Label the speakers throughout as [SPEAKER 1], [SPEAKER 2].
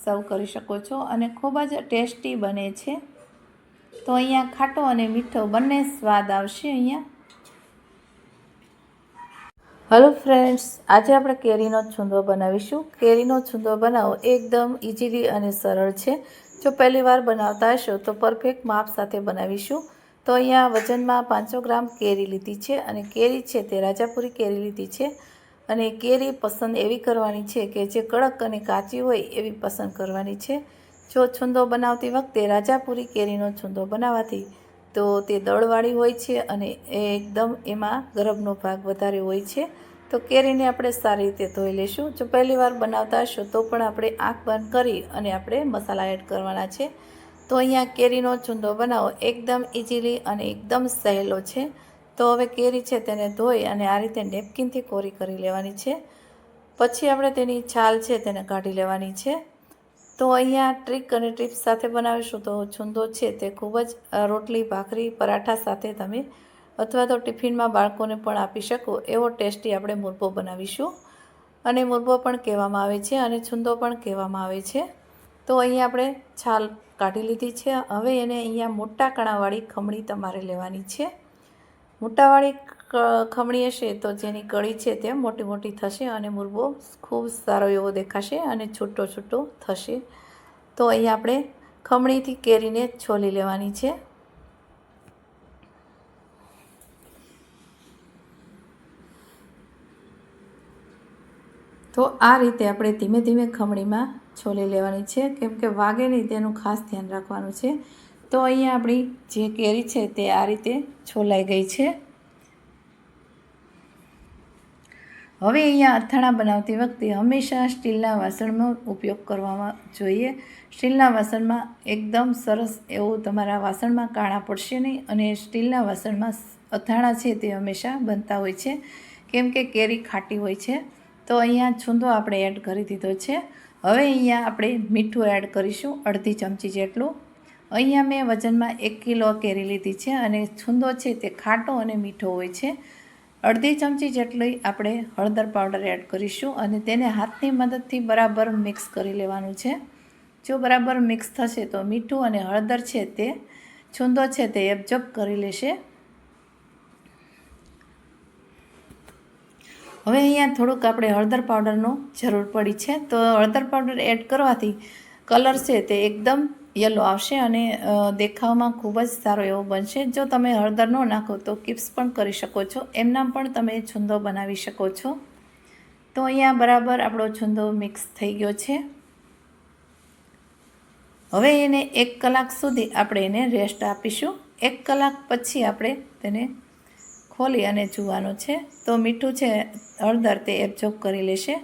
[SPEAKER 1] સર્વ કરી શકો છો અને ખૂબ જ ટેસ્ટી બને છે। તો અહીંયા ખાટો અને મીઠો બંને સ્વાદ આવશે અહીંયા। હેલો ફ્રેન્ડ્સ, આજે આપણે કેરીનો છૂંદો બનાવીશું। કેરીનો છૂંદો બનાવવો એકદમ ઇઝીલી અને સરળ છે। જો પહેલી વાર બનાવતા હશો તો પરફેક્ટ માપ સાથે બનાવીશું। તો અહીંયા વજનમાં 500 ગ્રામ કેરી લીધી છે અને કેરી છે તે રાજાપુરી કેરી લીધી છે અને કેરી પસંદ એવી કરવાની છે કે જે કડક અને કાચી હોય એવી પસંદ કરવાની છે। જો છૂંદો બનાવતી વખતે રાજાપુરી કેરીનો છૂંદો બનાવવાથી તો તે દળવાળી હોય છે અને એકદમ એમાં ગરબનો ભાગ વધારે હોય છે। તો કેરીને આપણે સારી રીતે ધોઈ લઈશું। જો પહેલી વાર બનાવતા હશો તો પણ આપણે આંખ બંધ કરી અને આપણે મસાલા એડ કરવાના છે। તો અહીંયા કેરીનો છૂંદો બનાવો એકદમ ઇઝીલી અને એકદમ સહેલો છે। તો હવે કેરી છે તેને ધોઈ અને આ રીતે નેપકિનથી કોરી કરી લેવાની છે। પછી આપણે તેની છાલ છે તેને કાઢી લેવાની છે। તો અહીંયા ટ્રીક અને ટિપ્સ સાથે બનાવીશું તો છૂંદો છે તે ખૂબ જ રોટલી, ભાખરી, પરાઠા સાથે તમે અથવા તો ટિફિનમાં બાળકોને પણ આપી શકો એવો ટેસ્ટી આપણે મુરબ્બો બનાવીશું। અને મુરબ્બો પણ કહેવામાં આવે છે અને છૂંદો પણ કહેવામાં આવે છે। તો અહીંયા આપણે છાલ કાઢી લીધી છે। હવે એને અહીંયા મોટા કણાવાળી ખમણી તમારે લેવાની છે। મોટાવાળી ખમણી હશે તો જેની કળી છે તે મોટી મોટી થશે અને મુરબ્બો ખૂબ સારો એવો દેખાશે અને છૂટો છૂટો થશે। તો અહીંયા આપણે ખમણીથી કેરીને છોલી લેવાની છે। તો આ રીતે આપણે ધીમે ધીમે ખમણીમાં છોલી લેવાની છે, કેમ કે વાગે નહીં તેનું ખાસ ધ્યાન રાખવાનું છે। તો અહીંયા આપણી જે કેરી છે તે આ રીતે છોલાઈ ગઈ છે। હવે અહીંયા અથાણા બનાવતી વખતે હંમેશા સ્ટીલના વાસણનો ઉપયોગ કરવામાં જોઈએ। સ્ટીલના વાસણમાં એકદમ સરસ એવું તમારા વાસણમાં કાણા પડશે નહીં અને સ્ટીલના વાસણમાં અથાણા છે તે હંમેશા બનતા હોય છે, કેમ કે કેરી ખાટી હોય છે। તો અહીંયા છૂંદો આપણે એડ કરી દીધો છે। હવે અહીંયા આપણે મીઠું એડ કરીશું, અડધી ચમચી જેટલું। અહીંયા મેં વજનમાં 1 કિલો કેરી લીધી છે અને છૂંદો છે તે ખાટો અને મીઠો હોય છે। અડધી ચમચી જેટલી આપણે હળદર પાવડર એડ કરીશું અને તેને હાથની મદદથી બરાબર મિક્સ કરી લેવાનું છે। જો બરાબર મિક્સ થશે તો મીઠું અને હળદર છે તે છૂંદો છે તે એબ્ઝોર્બ કરી લેશે। હવે અહીંયા થોડુંક આપણે હળદર પાવડરનો જરૂર પડી છે। તો હળદર પાવડર એડ કરવાથી કલર છે તે એકદમ યલો આવશે અને દેખાવમાં ખૂબ જ સારો એવો બનશે। જો તમે હળદર ન નાખો તો કિપ્સ પણ કરી શકો છો, એમનામ પણ તમે છૂંદો બનાવી શકો છો। તો અહીંયા બરાબર આપણો છૂંદો મિક્સ થઈ ગયો છે। હવે એને 1 કલાક સુધી આપણે એને રેસ્ટ આપીશું। 1 કલાક પછી આપણે તેને ખોલી અને જોવાનો છે। તો મીઠું છે, હળદર તે એબ્ઝોર્બ કરી લેશે।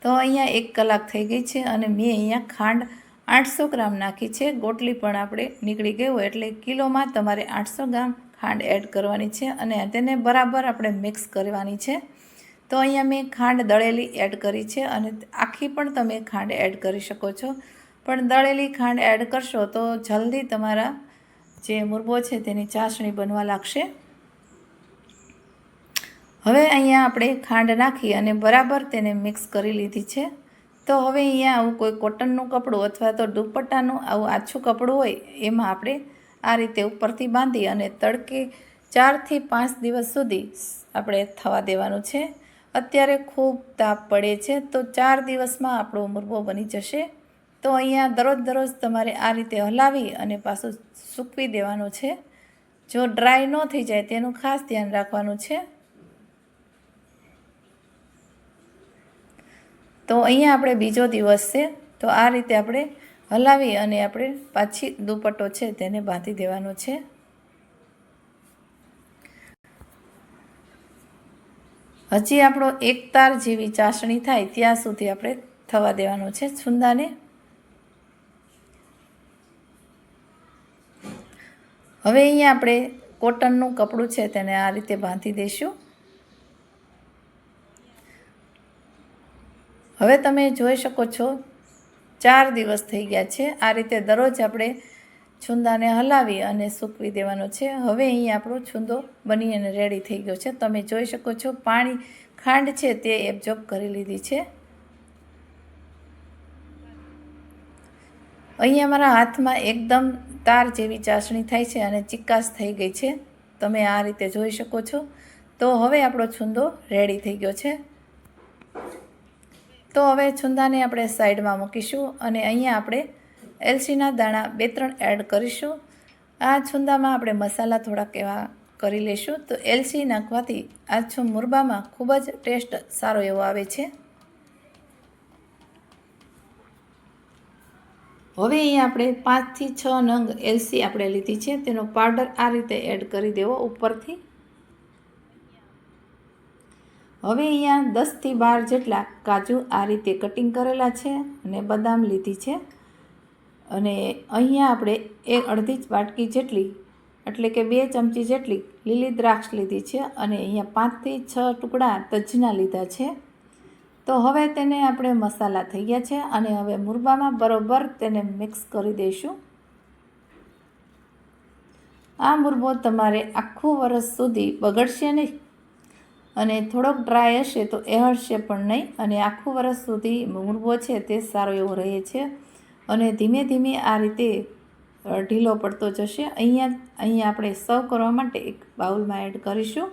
[SPEAKER 1] તો અહીંયા 1 કલાક થઈ ગઈ છે અને મેં અહીંયા ખાંડ 800 ગ્રામ નાખી છે। ગોટલી પણ આપણે નીકળી ગઈ હોય એટલે કિલોમાં તમારે 800 ગ્રામ ખાંડ એડ કરવાની છે અને તેને બરાબર આપણે મિક્સ કરવાની છે। તો અહીંયા મેં ખાંડ દળેલી એડ કરી છે અને આખી પણ તમે ખાંડ એડ કરી શકો છો, પણ દળેલી ખાંડ એડ કરશો તો જલ્દી તમારા જે મુરબ્બો છે તેની ચાસણી બનવા લાગશે। હવે અહીંયા આપણે ખાંડ નાખી અને બરાબર તેને મિક્સ કરી લીધી છે। તો હવે અહીંયા આવું કોઈ કોટનનું કપડું અથવા તો દુપટ્ટાનું આવું આછું કપડું હોય એમાં આપણે આ રીતે ઉપરથી બાંધી અને તડકે 4 થી 5 દિવસ સુધી આપણે થવા દેવાનું છે। અત્યારે ખૂબ તાપ પડે છે તો 4 દિવસમાં આપણો મુરબ્બો બની જશે। તો અહીંયા દરરોજ તમારે આ રીતે હલાવી અને પાછું સૂકવી દેવાનું છે। જો ડ્રાય ન થઈ જાય તેનું ખાસ ધ્યાન રાખવાનું છે। તો અહીંયા આપણે બીજો દિવસ છે તો આ રીતે આપણે હલાવી અને આપણે પાછી દુપટ્ટો છે તેને બાંધી દેવાનો છે। હજી આપણો 1 તાર જેવી ચાસણી થાય ત્યાં સુધી આપણે થવા દેવાનું છે છૂંદાને। હવે અહીંયા આપણે કોટનનું કપડું છે તેને આ રીતે બાંધી દઈશું। હવે તમે જોઈ શકો છો 4 દિવસ થઈ ગયા છે। આ રીતે દરરોજ આપણે છૂંદાને હલાવી અને સૂકવી દેવાનો છે। હવે અહીં આપણો છૂંદો બની અને રેડી થઈ ગયો છે। તમે જોઈ શકો છો ખાંડ છે તે એબ્ઝોર્બ કરી લીધી છે। અહીંયા મારા હાથમાં એકદમ તાર જેવી ચાસણી થાય છે અને ચિકાસ થઈ ગઈ છે. તમે આ રીતે જોઈ શકો છો. તો હવે આપણો છુંદો રેડી થઈ ગયો છે. તો હવે છુંદાને આપણે સાઈડમાં મૂકીશું અને અહીંયા આપણે એલચીના દાણા 2-3 એડ કરીશું. આ છુંદામાં આપણે મસાલા થોડાક એવા કરી લઈશું. તો એલચી નાખવાથી આ મુરબામાં ખૂબ જ ટેસ્ટ સારો એવો આવે છે. હવે અહીંયા આપણે 5 થી 6 નંગ એલચી આપણે લીધી છે. તેનો પાવડર આ રીતે એડ કરી દેવો ઉપરથી. હવે અહીંયા 10 થી 12 જેટલા કાજુ આ રીતે કટિંગ કરેલા છે અને બદામ લીધી છે. અને અહીંયા આપણે અડધી વાટકી જેટલી એટલે કે 2 ચમચી જેટલી લીલી દ્રાક્ષ લીધી છે અને અહીંયા 5 થી 6 ટુકડા તજના લીધા છે. તો હવે તેને આપણે મસાલા થઈ ગયા છે અને હવે મુરબામાં બરોબર તેને મિક્સ કરી દઈશું. આ મુરબો તમારે આખું વરસ સુધી બગડશે નહીં અને થોડોક ડ્રાય હશે તો હળશે પણ નહીં. અને આખું વરસ સુધી મુરબો છે તે સારો એવો રહે છે અને ધીમે ધીમે આ રીતે ઢીલો પડતો જશે. અહીંયા આપણે સર્વ કરવા માટે એક બાઉલમાં એડ કરીશું.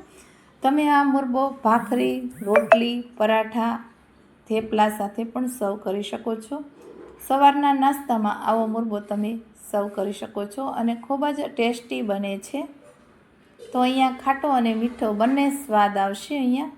[SPEAKER 1] તમે આ મુરબો ભાખરી, રોટલી, પરાઠા, થેપલા સાથે પણ સર્વ કરી શકો છો. સવારના નાસ્તામાં આવો મુરબો તમે સર્વ કરી શકો છો અને ખૂબ જ ટેસ્ટી બને છે. તો અહીંયા ખાટો અને મીઠો બંને સ્વાદ આવશે અહીંયા.